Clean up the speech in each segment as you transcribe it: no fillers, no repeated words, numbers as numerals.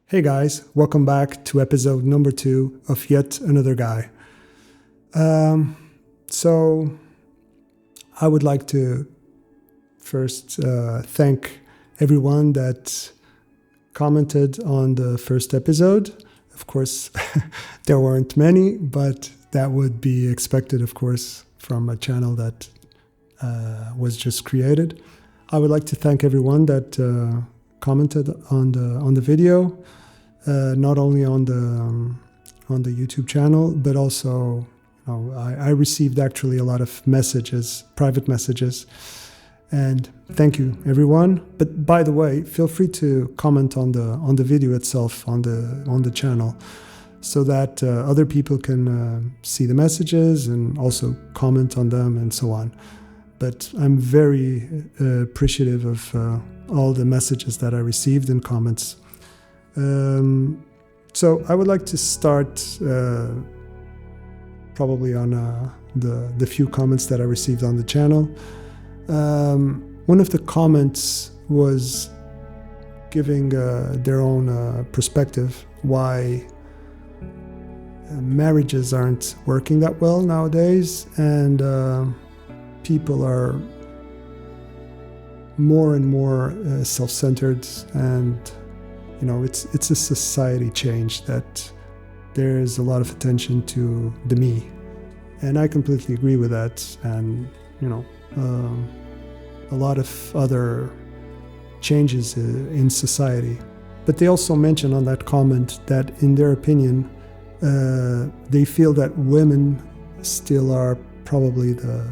Hey guys, welcome back to episode number 2 of Yet Another Guy. So I would like to first thank everyone that commented on the first episode. Of course, there weren't many, but that would be expected, of course, from a channel that was just created. I would like to thank everyone that commented on the video, not only on the YouTube channel, but also I received actually a lot of messages, private messages, and thank you everyone. But by the way, feel free to comment on the video itself on the channel, so that other people can see the messages and also comment on them and so on. But I'm very appreciative of all the messages that I received and comments. So I would like to start probably on the few comments that I received on the channel. One of the comments was giving their own perspective why marriages aren't working that well nowadays, and people are more and more self-centered, and it's a society change that there's a lot of attention to the me, and I completely agree with that, and a lot of other changes in society. But they also mention on that comment that in their opinion they feel that women still are probably the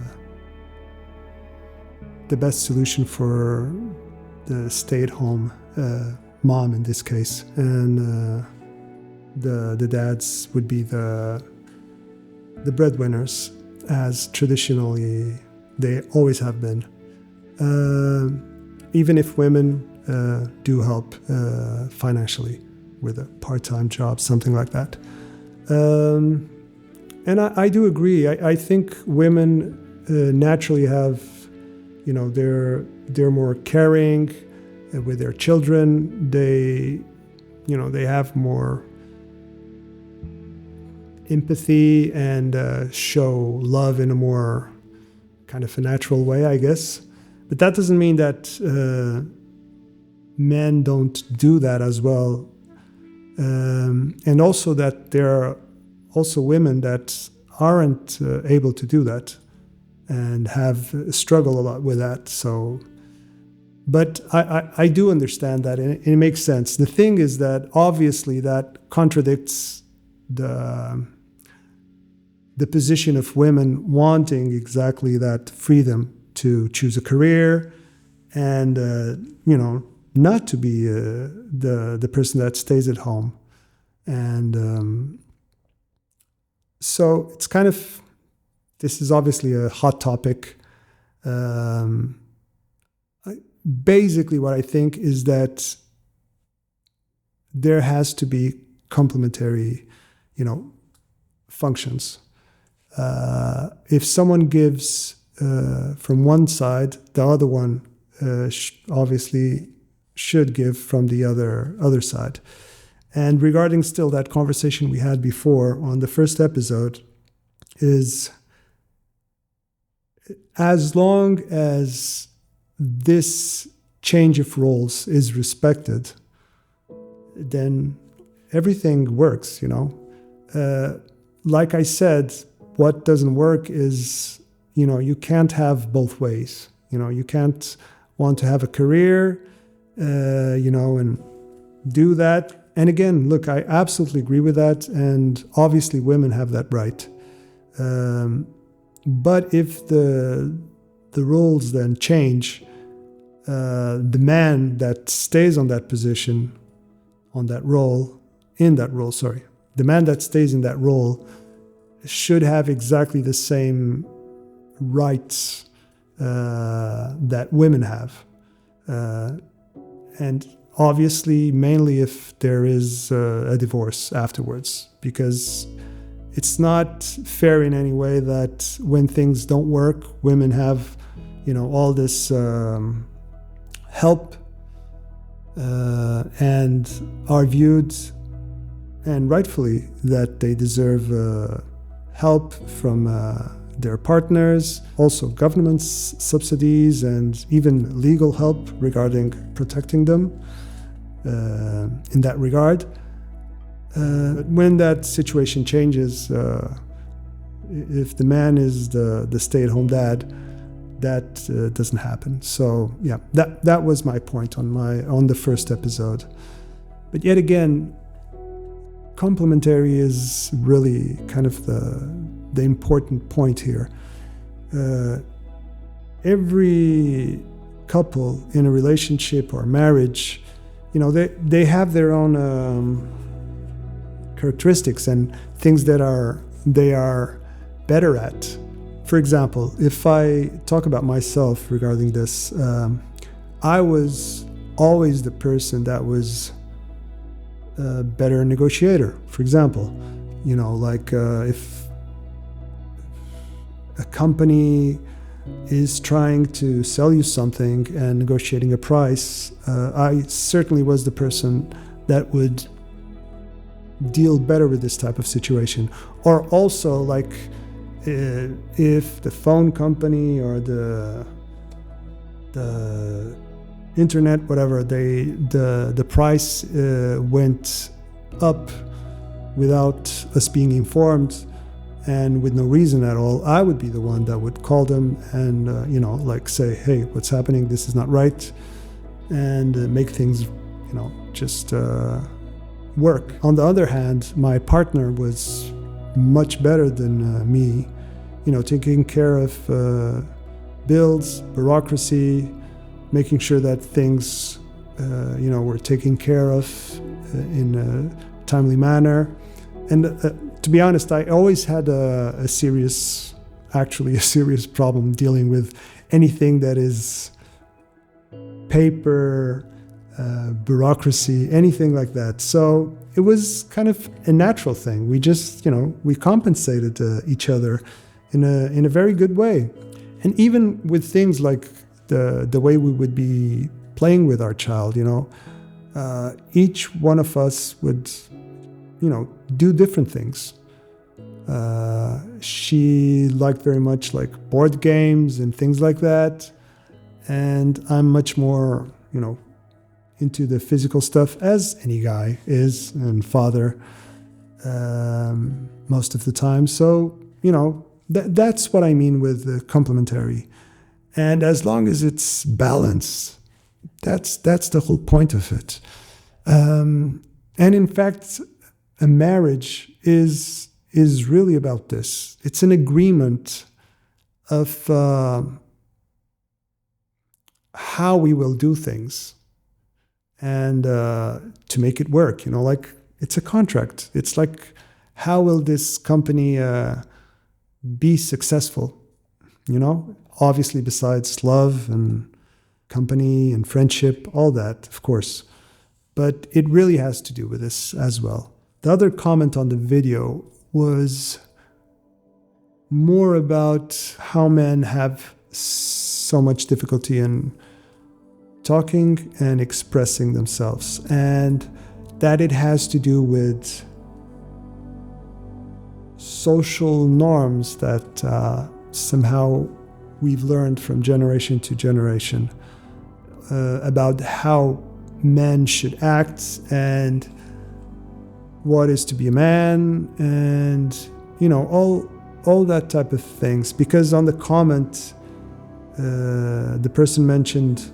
best solution for the stay-at-home mom in this case, and the dads would be the breadwinners, as traditionally they always have been, even if women do help financially with a part-time job, something like that. And I do agree. I think women naturally have, they're more caring with their children. They have more empathy and show love in a more kind of a natural way, I guess. But that doesn't mean that men don't do that as well. And also that there are also women that aren't able to do that and have struggled a lot with that. So, but I do understand that, and it makes sense. The thing is that obviously that contradicts the position of women wanting exactly that freedom to choose a career and not to be the person that stays at home. And so it's kind of, this is obviously a hot topic. Basically what I think is that there has to be complementary, functions. If someone gives from one side, the other one obviously should give from the other side. And regarding still that conversation we had before on the first episode, is as long as this change of roles is respected, then everything works, Like I said, what doesn't work is, you can't have both ways. You can't want to have a career, and do that. And again, look, I absolutely agree with that. And obviously women have that right. But if the roles then change, the man that stays on that position, the man that stays in that role should have exactly the same rights that women have. And obviously, mainly if there is a divorce afterwards, because it's not fair in any way that when things don't work, women have, all this help and are viewed, and rightfully, that they deserve help from their partners, also government subsidies, and even legal help regarding protecting them in that regard. When that situation changes, if the man is the stay-at-home dad, that doesn't happen. So yeah, that was my point on the first episode. But yet again, complementary is really kind of the important point here. Every couple in a relationship or marriage, they have their own characteristics and things that they are better at. For example, if I talk about myself regarding this, I was always the person that was a better negotiator. For example, if a company is trying to sell you something and negotiating a price, I certainly was the person that would deal better with this type of situation. Or also, if the phone company or the internet, whatever, the price went up without us being informed and with no reason at all, I would be the one that would call them and say, hey, what's happening? This is not right, and make things just work. On the other hand, my partner was much better than me, taking care of bills, bureaucracy, making sure that things were taken care of in a timely manner. And to be honest, I always had a serious problem dealing with anything that is paper, bureaucracy, anything like that. So it was kind of a natural thing. We just, we compensated each other in a very good way. And even with things like the way we would be playing with our child, each one of us would, do different things. She liked very much board games and things like that. And I'm much more, into the physical stuff, as any guy is, and father most of the time. So, that's what I mean with the complementary. And as long as it's balanced, that's the whole point of it. And in fact, a marriage is really about this. It's an agreement of how we will do things and to make it work. It's a contract. It's like, how will this company be successful? Obviously, besides love and company and friendship, all that, of course. But it really has to do with this as well. The other comment on the video was more about how men have so much difficulty in talking and expressing themselves, and that it has to do with social norms that somehow we've learned from generation to generation about how men should act and what is to be a man, and all that type of things. Because on the comment, the person mentioned,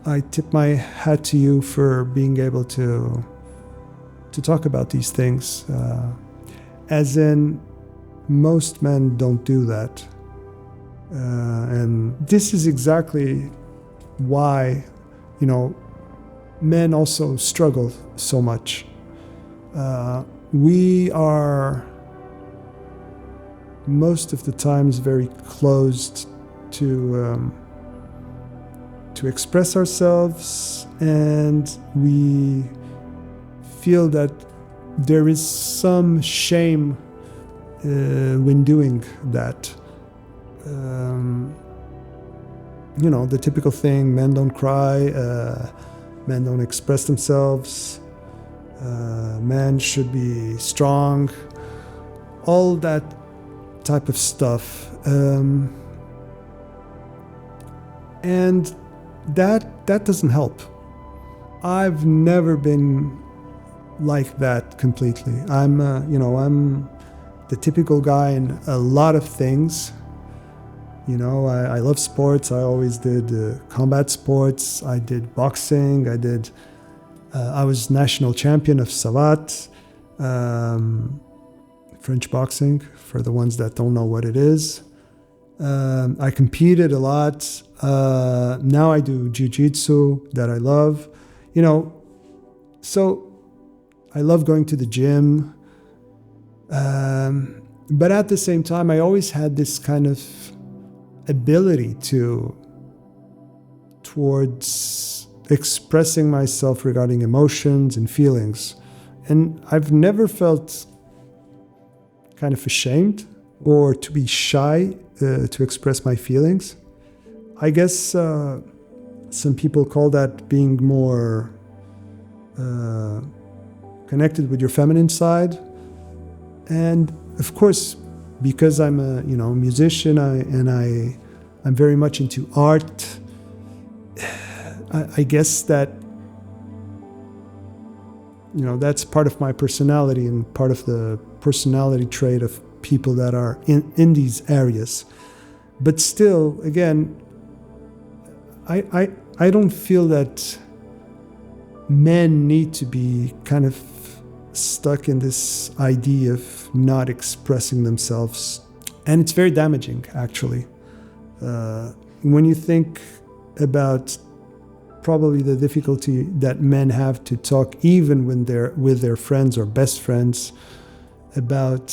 I tip my hat to you for being able to talk about these things, as in most men don't do that. And this is exactly why, men also struggle so much. We are most of the times very closed to express ourselves, and we feel that there is some shame when doing that. the typical thing: men don't cry, men don't express themselves, men should be strong, all that type of stuff. And that doesn't help. I've never been like that completely. I'm the typical guy in a lot of things. I love sports. I always did combat sports. I did boxing. I was national champion of Savate, French boxing, for the ones that don't know what it is. I competed a lot. Now I do jiu-jitsu that I love. So I love going to the gym. But at the same time, I always had this kind of ability towards expressing myself regarding emotions and feelings. And I've never felt kind of ashamed or to be shy to express my feelings. I guess some people call that being more connected with your feminine side. And of course, because I'm a musician, I'm very much into art. I guess that that's part of my personality and part of the personality trait of people that are in these areas. But still, again, I don't feel that men need to be kind of stuck in this idea of not expressing themselves. And it's very damaging, actually. When you think about probably the difficulty that men have to talk, even when they're with their friends or best friends, about,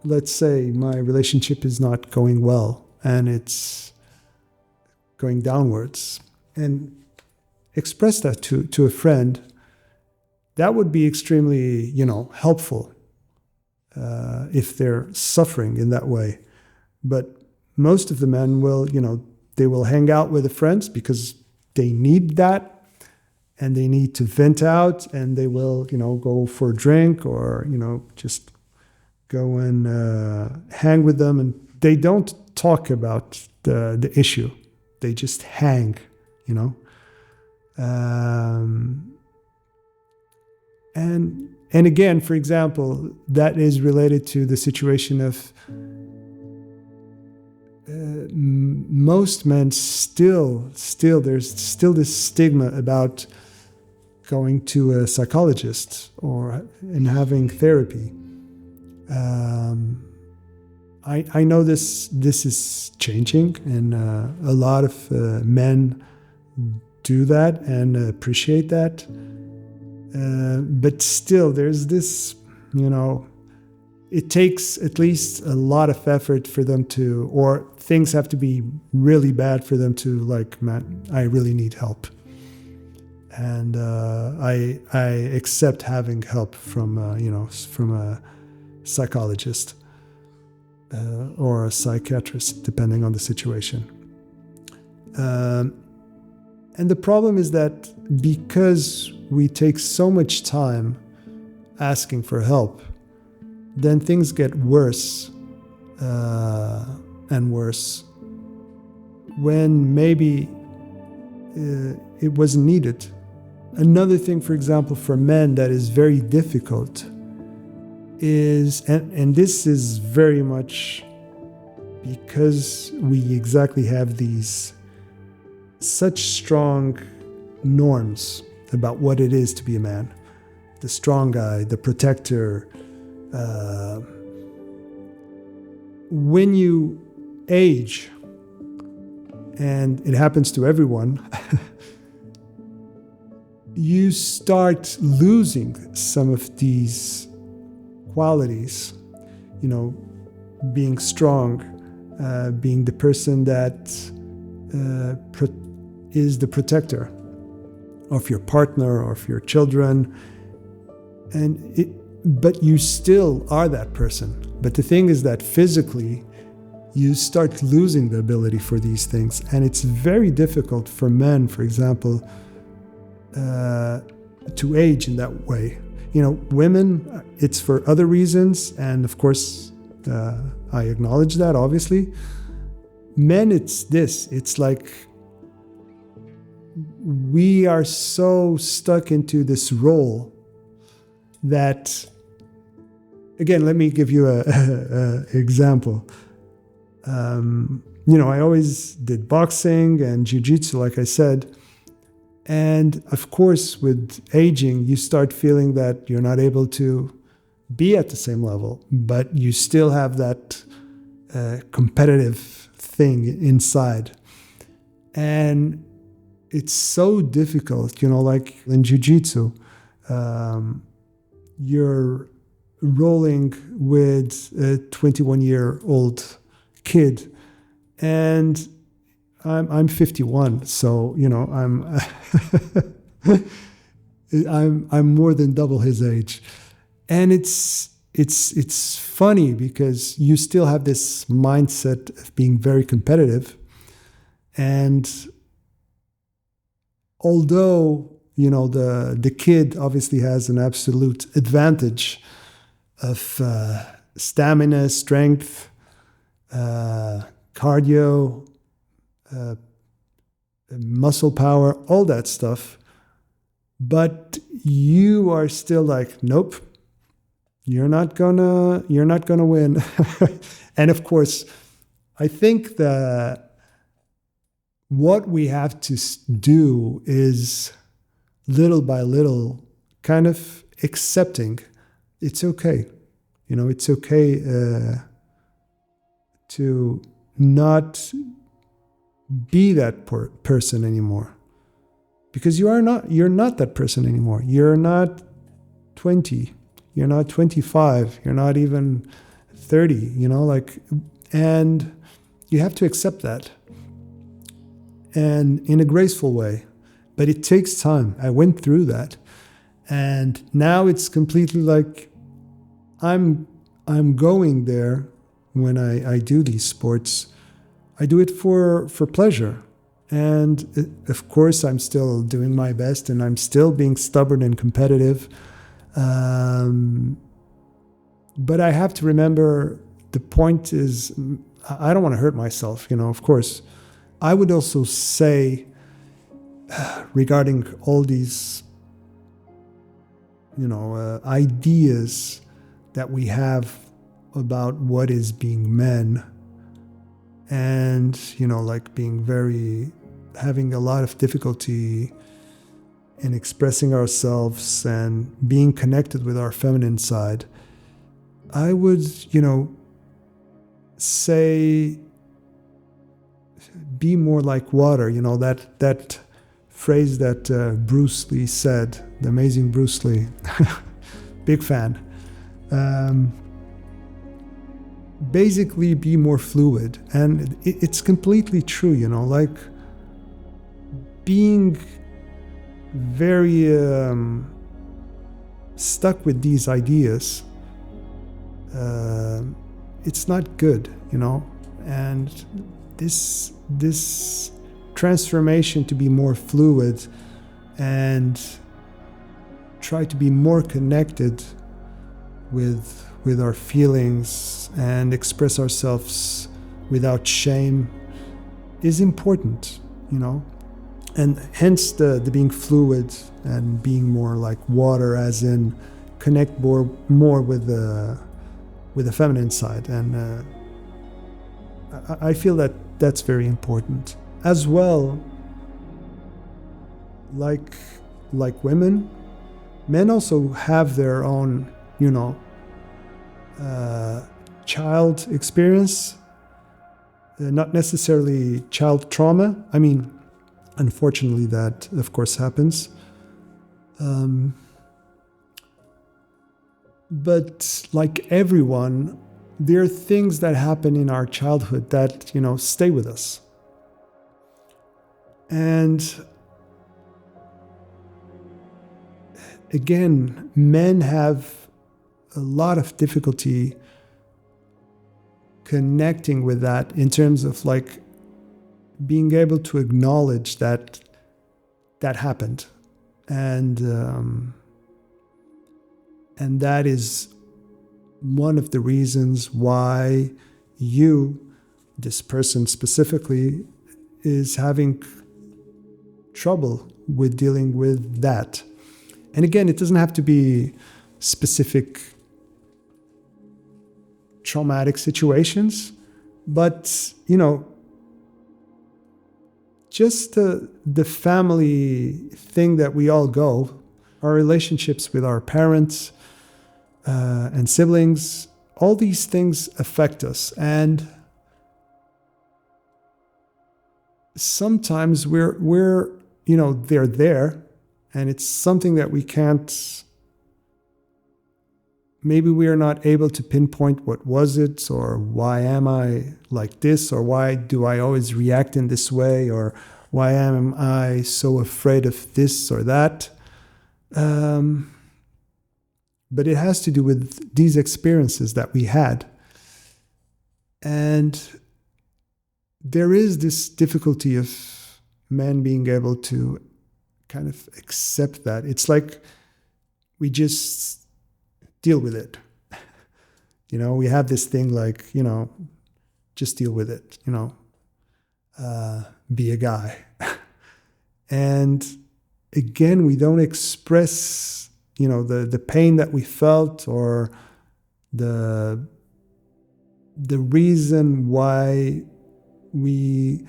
let's say, my relationship is not going well and it's going downwards, and express that to a friend, that would be extremely, helpful if they're suffering in that way. But most of the men will, they will hang out with the friends because they need that and they need to vent out, and they will, go for a drink or, just go and hang with them. And they don't talk about the issue. They just hang, And again, for example, that is related to the situation of most men still there's still this stigma about going to a psychologist and having therapy. I know this is changing, and a lot of men do that and appreciate that. But still, there's this, it takes at least a lot of effort for them to, or things have to be really bad for them to, like, man, I really need help. And I accept having help from a psychologist or a psychiatrist, depending on the situation. And the problem is that because we take so much time asking for help, then things get worse and worse when maybe it wasn't needed. Another thing, for example, for men that is very difficult is, and this is very much because we exactly have these such strong norms about what it is to be a man. The strong guy, the protector. When you age, and it happens to everyone, you start losing some of these qualities. Being strong, being the person that is the protector of your partner or of your children, but you still are that person. But the thing is that physically, you start losing the ability for these things. And it's very difficult for men, for example, to age in that way. Women, it's for other reasons. And of course, I acknowledge that, obviously. Men, it's like we are so stuck into this role that, again, let me give you a example. I always did boxing and jiu-jitsu, like I said. And of course, with aging, you start feeling that you're not able to be at the same level, but you still have that competitive thing inside. And it's so difficult, like in jiu-jitsu, you're rolling with a 21-year-old kid, and I'm 51, so I'm more than double his age, and it's funny because you still have this mindset of being very competitive, and although the kid obviously has an absolute advantage of stamina, strength, cardio, muscle power, all that stuff. But you are still like, nope, you're not gonna win. And of course, I think that what we have to do is little by little kind of accepting it's okay. It's okay to not be that person anymore, because you're not that person anymore. You're not 20, you're not 25, you're not even 30, and you have to accept that, and in a graceful way. But it takes time. I went through that, and now it's completely like I'm going there. When I do these sports, I do it for pleasure. And of course, I'm still doing my best, and I'm still being stubborn and competitive. But I have to remember, the point is, I don't want to hurt myself, of course. I would also say, regarding all these, ideas that we have about what is being men, and having a lot of difficulty in expressing ourselves and being connected with our feminine side, I would say be more like water. That phrase that Bruce Lee said, the amazing Bruce Lee, big fan. Basically be more fluid, and it's completely true, being very stuck with these ideas, it's not good, and this transformation to be more fluid and try to be more connected with our feelings and express ourselves without shame is important, and hence the being fluid and being more like water, as in connect more with the feminine side. And I feel that that's very important as well. Like women, men also have their own child experience, not necessarily child trauma. I mean, unfortunately, that of course happens. But like everyone, there are things that happen in our childhood that, stay with us. And again, men have a lot of difficulty connecting with that in terms of like being able to acknowledge that that happened. And that is one of the reasons why you, this person specifically, is having trouble with dealing with that. And again, it doesn't have to be specific traumatic situations, but, you know, just the family thing that we all go, our relationships with our parents and siblings, all these things affect us. And sometimes we're you know, they're there, and it's something that we can't, maybe we are not able to pinpoint what was it, or why am I like this, or why do I always react in this way, or why am I so afraid of this or that. But it has to do with these experiences that we had. And there is this difficulty of men being able to kind of accept that. It's like we just deal with it. You know, we have this thing like, you know, just deal with it, you know, be a guy. And again, we don't express, you know, the pain that we felt, or the reason why we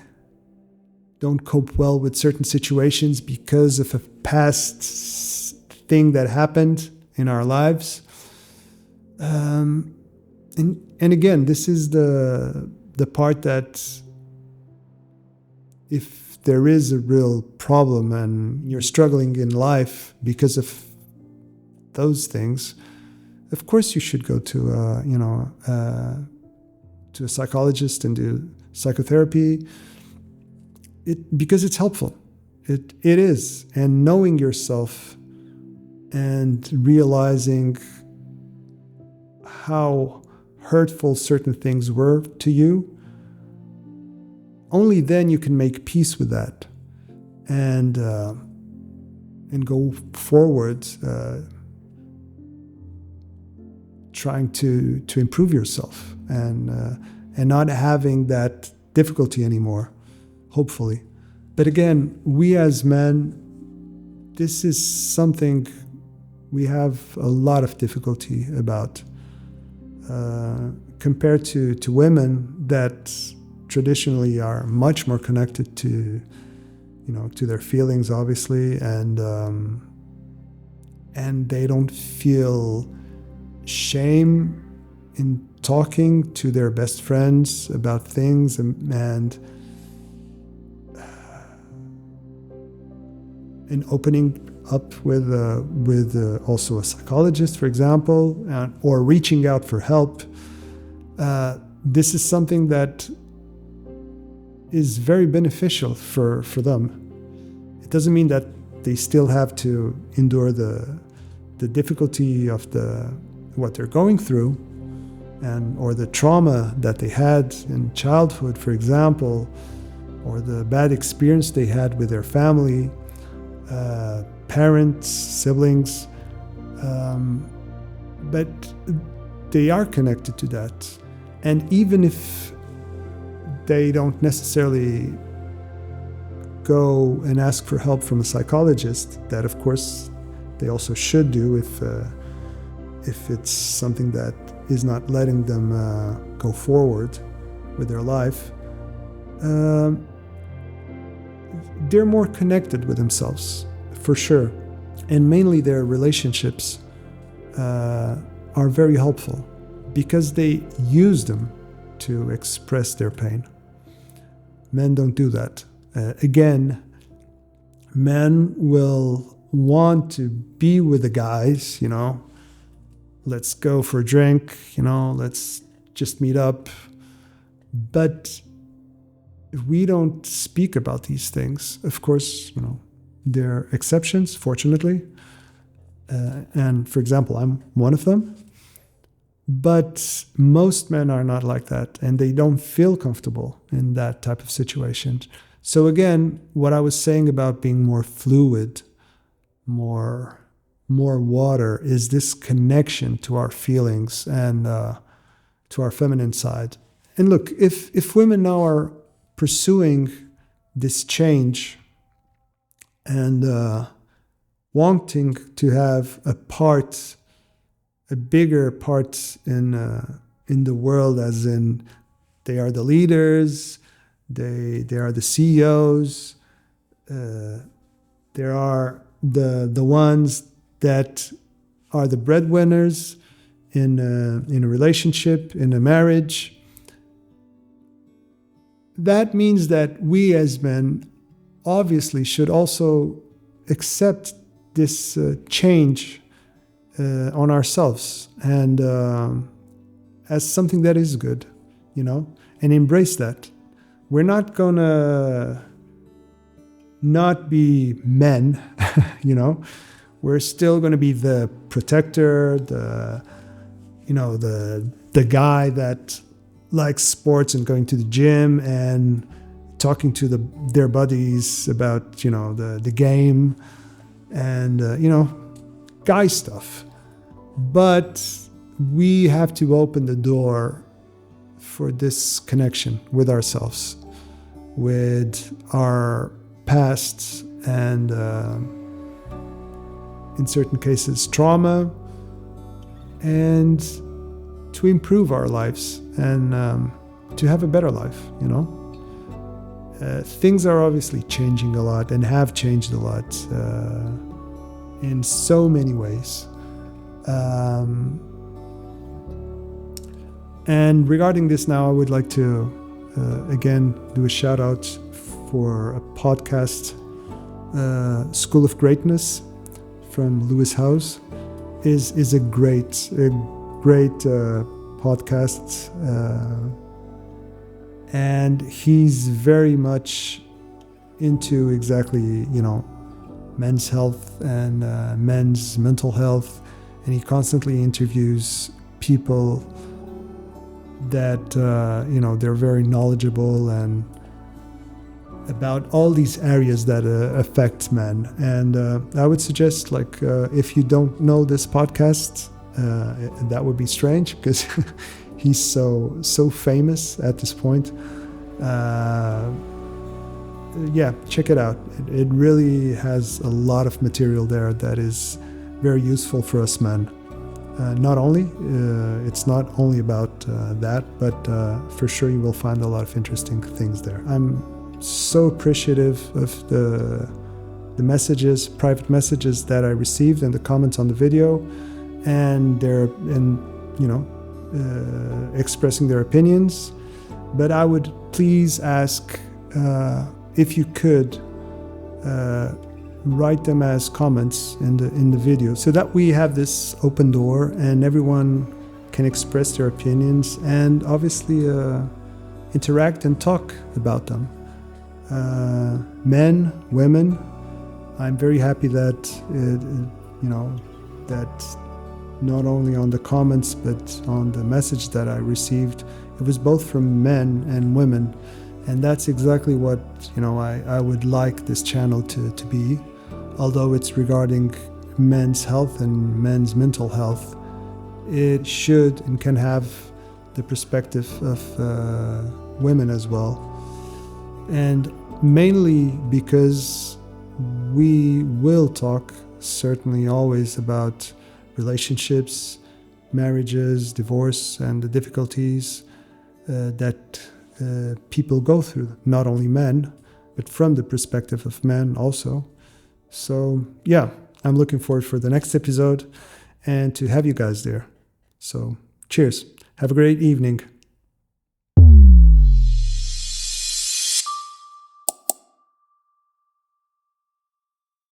don't cope well with certain situations because of a past thing that happened in our lives. And again, this is the part that if there is a real problem and you're struggling in life because of those things, of course you should go to to a psychologist and do psychotherapy. Because it's helpful. It is. And knowing yourself and realizing how hurtful certain things were to you, only then you can make peace with that and go forward, trying to improve yourself and not having that difficulty anymore. Hopefully. But again, we as men, this is something we have a lot of difficulty about compared to women that traditionally are much more connected to, you know, to their feelings, obviously, and they don't feel shame in talking to their best friends about things and opening up with also a psychologist, for example, or reaching out for help. This is something that is very beneficial for them. It doesn't mean that they still have to endure the difficulty of what they're going through, or the trauma that they had in childhood, for example, or the bad experience they had with their family. Parents, siblings, but they are connected to that. And even if they don't necessarily go and ask for help from a psychologist, that of course they also should do if it's something that is not letting them go forward with their life, they're more connected with themselves, for sure. And mainly their relationships are very helpful because they use them to express their pain. Men don't do that. Again, men will want to be with the guys, you know, let's go for a drink, you know, let's just meet up. But we don't speak about these things. Of course, you know, there are exceptions, fortunately. And for example, I'm one of them. But most men are not like that, and they don't feel comfortable in that type of situation. So again, what I was saying about being more fluid, more water, is this connection to our feelings and to our feminine side. And look, if women now are pursuing this change and wanting to have a bigger part in the world, as in they are the leaders, they are the CEOs, they are the ones that are the breadwinners in a relationship, in a marriage. That means that we as men obviously should also accept this change on ourselves and as something that is good, and embrace that. We're not gonna not be men, We're still gonna be the protector, the guy that likes sports and going to the gym and talking to their buddies about the game and guy stuff. But we have to open the door for this connection with ourselves, with our past, and in certain cases trauma, and to improve our lives and to have a better life. Things are obviously changing a lot and have changed a lot in so many ways. And regarding this now, I would like to again do a shout out for a podcast, School of Greatness from Lewis Howes. Is a great podcast, and he's very much into exactly men's health and men's mental health, and he constantly interviews people that they're very knowledgeable and about all these areas that affect men. And I would suggest, if you don't know this podcast, that would be strange because he's so famous at this point. Check it out. It really has a lot of material there that is very useful for us men. It's not only about that, but for sure you will find a lot of interesting things there. I'm so appreciative of the messages, private messages that I received, and the comments on the video, and expressing their opinions. But I would please ask if you could write them as comments in the video, so that we have this open door and everyone can express their opinions and obviously interact and talk about them. Men, women, I'm very happy that that not only on the comments but on the message that I received, it was both from men and women, and that's exactly what I would like this channel to be. Although it's regarding men's health and men's mental health, it should and can have the perspective of women as well. And mainly because we will talk, certainly always, about relationships, marriages, divorce, and the difficulties that people go through, not only men, but from the perspective of men also. So I'm looking forward for the next episode and to have you guys there. So cheers. Have a great evening.